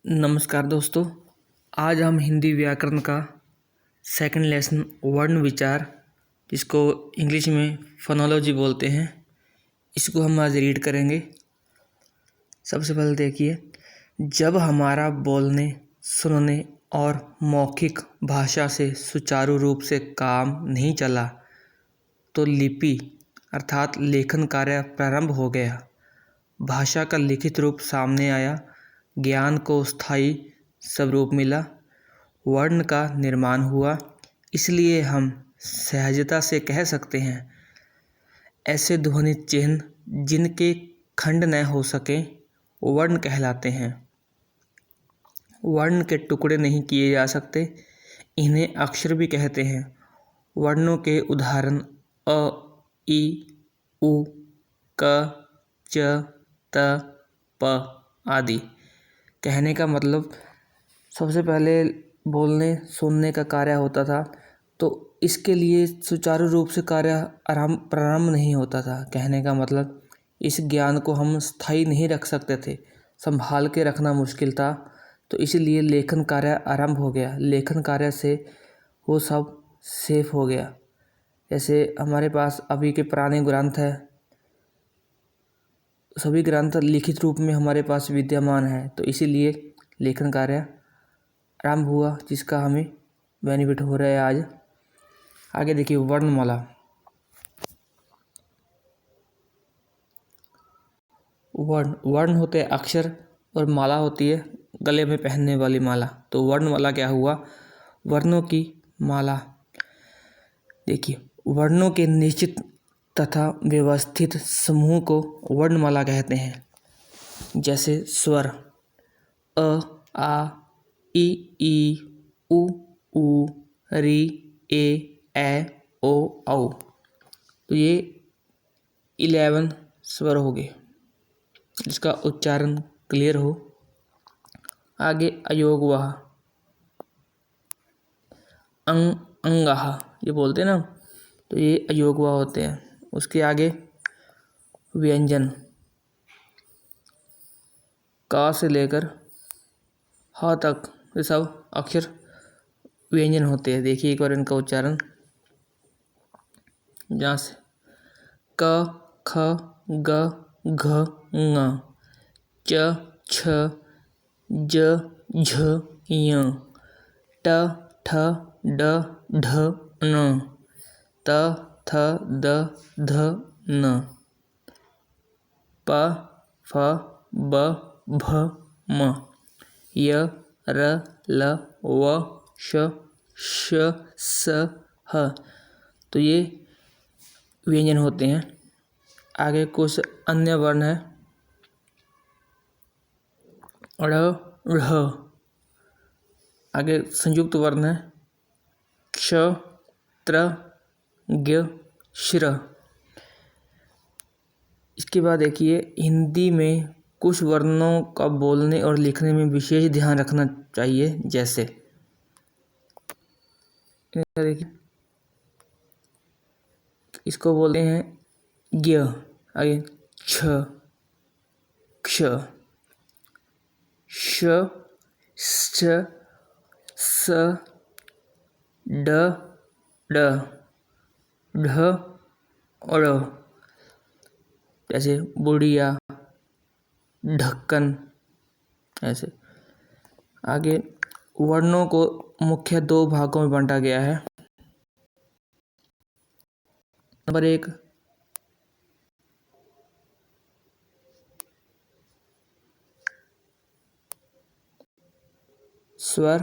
नमस्कार दोस्तों। आज हम हिंदी व्याकरण का सेकंड लेसन वर्ण विचार, जिसको इंग्लिश में फोनोलॉजी बोलते हैं, इसको हम आज रीड करेंगे। सबसे पहले देखिए, जब हमारा बोलने, सुनने और मौखिक भाषा से सुचारू रूप से काम नहीं चला तो लिपि अर्थात लेखन कार्य प्रारंभ हो गया। भाषा का लिखित रूप सामने आया, ज्ञान को स्थायी स्वरूप मिला, वर्ण का निर्माण हुआ। इसलिए हम सहजता से कह सकते हैं, ऐसे ध्वनि चिन्ह जिनके खंड न हो सके वर्ण कहलाते हैं। वर्ण के टुकड़े नहीं किए जा सकते, इन्हें अक्षर भी कहते हैं। वर्णों के उदाहरण अ, इ, उ, क, च, त, प आदि। कहने का मतलब, सबसे पहले बोलने सुनने का कार्य होता था, तो इसके लिए सुचारू रूप से कार्य प्रारंभ नहीं होता था। कहने का मतलब, इस ज्ञान को हम स्थायी नहीं रख सकते थे, संभाल के रखना मुश्किल था, तो इसलिए लेखन कार्य आरंभ हो गया। लेखन कार्य से वो सब सेफ हो गया। जैसे हमारे पास अभी के पुराने ग्रंथ है, सभी ग्रंथ लिखित रूप में हमारे पास विद्यमान है, तो इसीलिए लेखन कार्य आरंभ हुआ, जिसका हमें बेनिफिट हो रहा है आज। आगे देखिए, वर्णमाला। वर्ण होते हैं अक्षर और माला होती है गले में पहनने वाली माला। तो वर्णमाला क्या हुआ? वर्णों की माला। देखिए, वर्णों के निश्चित तथा व्यवस्थित समूह को वर्णमाला कहते हैं। जैसे स्वर अ, आ, इ, ऊ, ऊ, री, ए, ओ, औ। तो ये 11 स्वर हो गए, जिसका उच्चारण क्लियर हो। आगे अयोगवाह, अंगाह, ये बोलते हैं ना, तो ये अयोगवाह होते हैं। उसके आगे व्यंजन, का से लेकर ह तक ये सब अक्षर व्यंजन होते हैं। देखिए एक बार इनका उच्चारण, जहाँ से क, ख, ग, घ, ङ, च, छ, ज, झ, य, ट, ठ, ड, ढ, न, त, थ, द, ध, न, प, फ, ब, भ, म, य, र, ल, व, श, स, ह। तो ये व्यंजन होते हैं। आगे कुछ अन्य वर्ण है, ढ़, ढ़। आगे संयुक्त वर्ण है, क्ष, त्र, ज्ञ, श्र। इसके बाद देखिए, हिंदी में कुछ वर्णों का बोलने और लिखने में विशेष ध्यान रखना चाहिए। जैसे देखिए, इसको बोलते हैं ज्ञ। आगे छ, क्ष, श, श, स, ड, ढ, ढ़। जैसे बुढ़िया, ढक्कन, ऐसे। आगे वर्णों को मुख्य 2 भागों में बांटा गया है। नंबर 1, स्वर।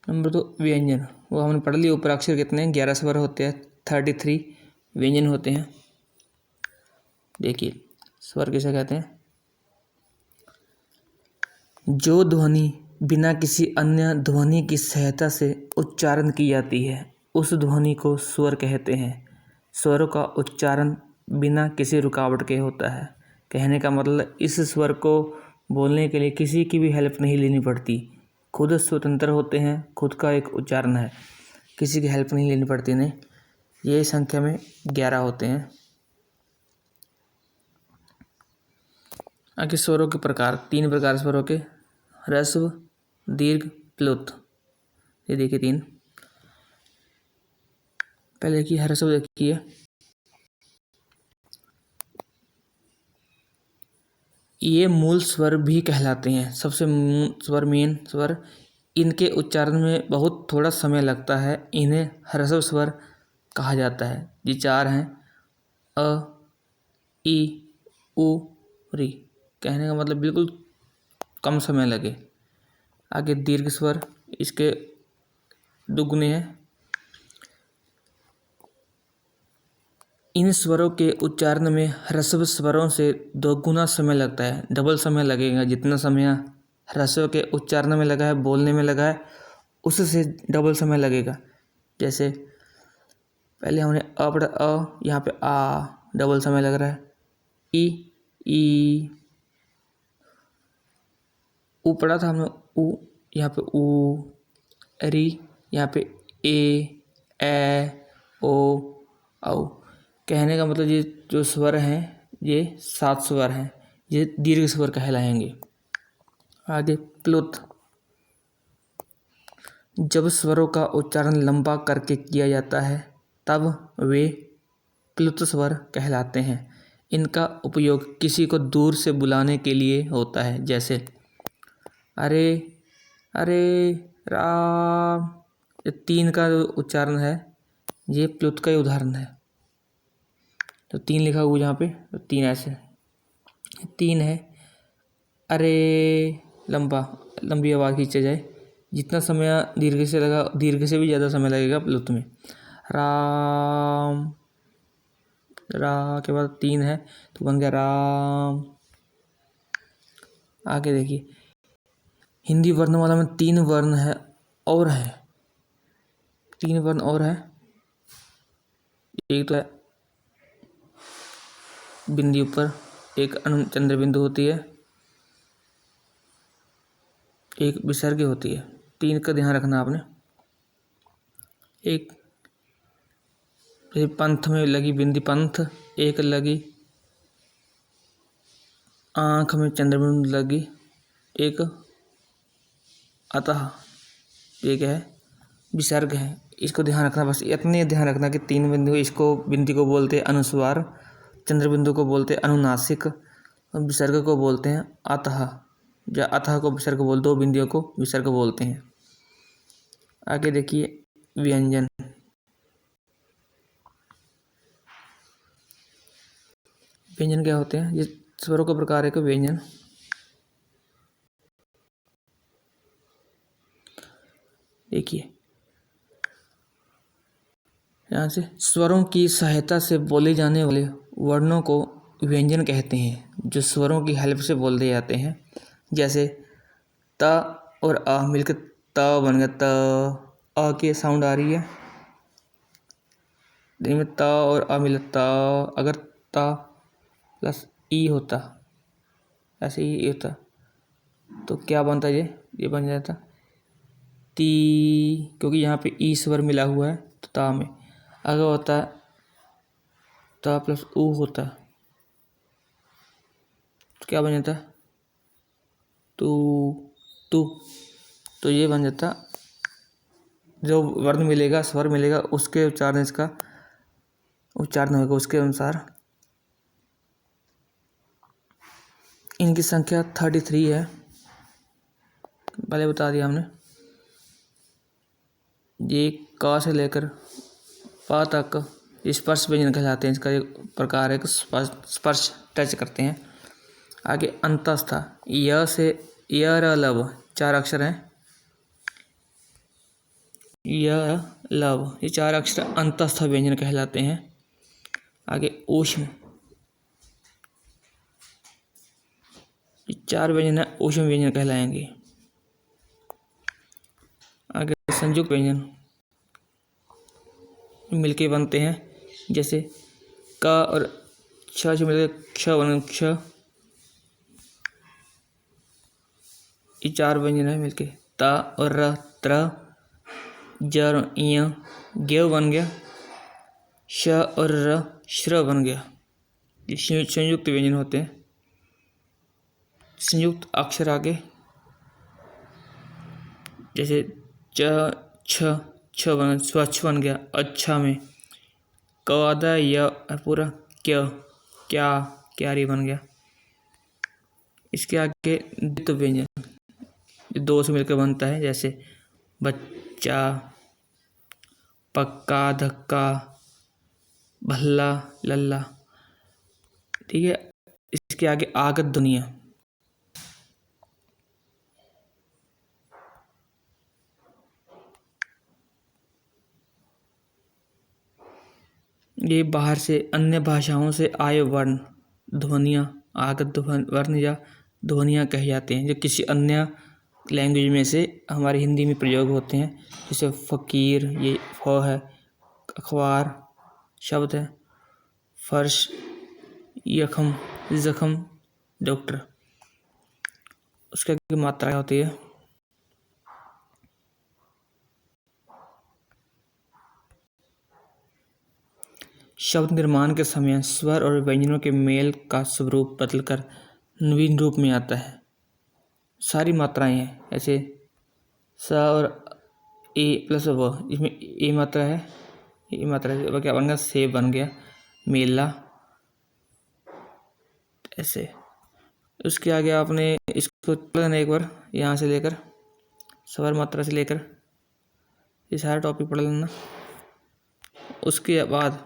नंबर 2, व्यंजन। वो हमने पढ़ लिया, ऊपर अक्षर कितने हैं, 11 स्वर होते हैं, 33 व्यंजन होते हैं। देखिए, स्वर किसे कहते हैं? जो ध्वनि बिना किसी अन्य ध्वनि की सहायता से उच्चारण की जाती है, उस ध्वनि को स्वर कहते हैं। स्वरों का उच्चारण बिना किसी रुकावट के होता है। कहने का मतलब, इस स्वर को बोलने के लिए किसी की भी हेल्प नहीं लेनी पड़ती, खुद स्वतंत्र होते हैं, खुद का एक उच्चारण है, किसी की हेल्प नहीं लेनी पड़ती इन्हें। ये संख्या में 11 होते हैं। आगे स्वरों के प्रकार, 3 प्रकार स्वरों के, ह्रस्व, दीर्घ, प्लुत। ये देखिए 3। पहले देखिए ह्रस्व देखिए, ये मूल स्वर भी कहलाते हैं। सबसे स्वर, मेन स्वर, इनके उच्चारण में बहुत थोड़ा समय लगता है। इन्हें ह्रस्व स्वर कहा जाता है। ये 4 हैं, अ, ई, उ, री। कहने का मतलब बिल्कुल कम समय लगे। आगे दीर्घ स्वर, इसके दुगुने हैं। इन स्वरों के उच्चारण में ह्रस्व स्वरों से 2 गुना समय लगता है, डबल समय लगेगा। जितना समय ह्रस्व के उच्चारण में लगा है, बोलने में लगा है, उससे डबल समय लगेगा। जैसे पहले हमने अ पढ़ा, अ, यहाँ पे आ, डबल समय लग रहा है। ई, ऊ पढ़ा था हमने, ऊ, यहाँ पे ऊ, री, यहाँ पे ए, ओ, औ। कहने का मतलब ये जो स्वर हैं, ये 7 स्वर हैं। ये दीर्घ स्वर कहलाएंगे। आगे प्लुत। जब स्वरों का उच्चारण लंबा करके किया जाता है तब वे प्लुत स्वर कहलाते हैं। इनका उपयोग किसी को दूर से बुलाने के लिए होता है। जैसे अरे, अरे, राम। ये 3 का जो उच्चारण है, ये प्लुत का ही उदाहरण है। तो 3 लिखा हुआ यहाँ पे, तो 3 ऐसे 3 है। अरे, लंबी आवाज़ खींचा जाए, जितना समय दीर्घ से लगा, दीर्घ से भी ज़्यादा समय लगेगा प्लुत में। राम, रा के बाद 3 है, तो बन गया राम। आगे देखिए, हिंदी वर्णमाला में 3 वर्ण है और है, 3 वर्ण और है। एक तो है बिंदी ऊपर, एक अनुचंद्र बिंदु होती है, एक विसर्ग होती है। 3 का ध्यान रखना आपने। एक पंथ में लगी बिंदी पंथ, एक लगी आँख में चंद्रबिंदु लगी, एक अतः, एक है विसर्ग है। इसको ध्यान रखना, बस इतने ध्यान रखना कि 3 बिंदु, इसको बिंदी को बोलते हैं अनुस्वार, चंद्रबिंदु को बोलते हैं अनुनासिक, और विसर्ग को बोलते हैं अतः। या अतः को विसर्ग बोल, 2 बिंदियों को विसर्ग बोलते हैं। आगे देखिए व्यंजन। व्यंजन क्या होते हैं? ये स्वरों का प्रकार है। व्यंजन देखिए, यहाँ से स्वरों की सहायता से बोले जाने वाले वर्णों को व्यंजन कहते हैं, जो स्वरों की हेल्प से बोले जाते हैं। जैसे त और आ मिलकर त बन गया, त। आ की साउंड आ रही है, में त और आ मिला त। अगर त प्लस ई होता, ऐसे ही होता, तो क्या बनता? ये बन जाता ती, क्योंकि यहाँ पे ई स्वर मिला हुआ है, तो ता में। अगर होता ता प्लस ऊ होता, तो क्या बन जाता? तू। तो ये बन जाता, जो वर्ण मिलेगा, स्वर मिलेगा, उसके उच्चारण, इसका उच्चारण होगा उसके अनुसार। इनकी संख्या 33 है, पहले बता दिया हमने। ये का से लेकर पा तक स्पर्श व्यंजन कहलाते हैं। इसका एक प्रकार है, स्पर्श टच करते हैं। आगे अंतस्थ, य से य र लव 4 अक्षर हैं। य लव, ये 4 अक्षर अंतस्थ व्यंजन कहलाते हैं। आगे ऊष्म, ये 4 व्यंजन है, ऊष्म व्यंजन कहलाएंगे। आगे संयुक्त व्यंजन मिलके बनते हैं। जैसे क और छ से मिलकर क्ष बने, क्ष। ये 4 व्यंजन है मिलके। त और र, त्र। ज और य, ज्ञ बन गया। श और र, श्र बन गया। ये संयुक्त व्यंजन होते हैं। संयुक्त अक्षर आगे, जैसे च छ बन स्वच्छ बन गया। अच्छा में क आधा य पूरा क्या क्या क्यारी बन गया। इसके आगे द्वित्व व्यंजन दो से मिलकर बनता है, जैसे बच्चा, पक्का, धक्का, भल्ला, लल्ला। ठीक है। इसके आगे आगत दुनिया, ये बाहर से अन्य भाषाओं से आए वर्ण ध्वनियाँ आगत वर्ण या ध्वनियाँ कहे जाते हैं, जो किसी अन्य लैंग्वेज में से हमारी हिंदी में प्रयोग होते हैं। जैसे फ़कीर, ये फ है। अखबार शब्द है। फर्श, यखम, जख्म, डॉक्टर। उसके आगे मात्रा होती है। शब्द निर्माण के समय स्वर और व्यंजनों के मेल का स्वरूप बदलकर नवीन रूप में आता है। सारी मात्राएं हैं, ऐसे स और ए प्लस व, इसमें ए मात्रा है, ए मात्रा है, वह क्या बन गया, सेब बन गया, मेला, ऐसे। उसके आगे आपने इसको पढ़ना एक बार, यहाँ से लेकर स्वर मात्रा से लेकर ये सारा टॉपिक पढ़ लेना। उसके बाद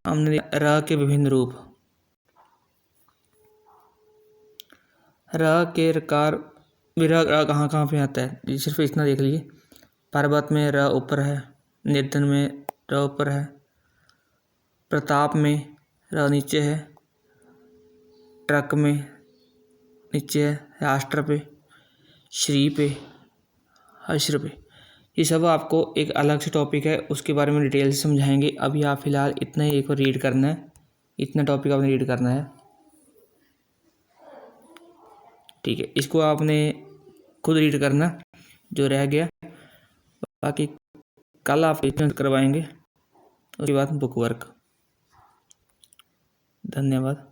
हमने र के विभिन्न रूप, र के रकार, र कहाँ कहाँ पे आता है, ये सिर्फ इतना देख लीजिए। पर्वत में र ऊपर है, निर्धन में र ऊपर है, प्रताप में र नीचे है, ट्रक में नीचे है, राष्ट्र पे, श्री पे, हश्र पे। ये सब आपको एक अलग से टॉपिक है, उसके बारे में डिटेल से समझाएंगे। अभी आप फिलहाल इतना ही एक बार रीड करना है, इतना टॉपिक आपने रीड करना है। ठीक है, इसको आपने खुद रीड करना जो रह गया, बाकी कल आप इतना करवाएंगे, उसके बाद बुक वर्क। धन्यवाद।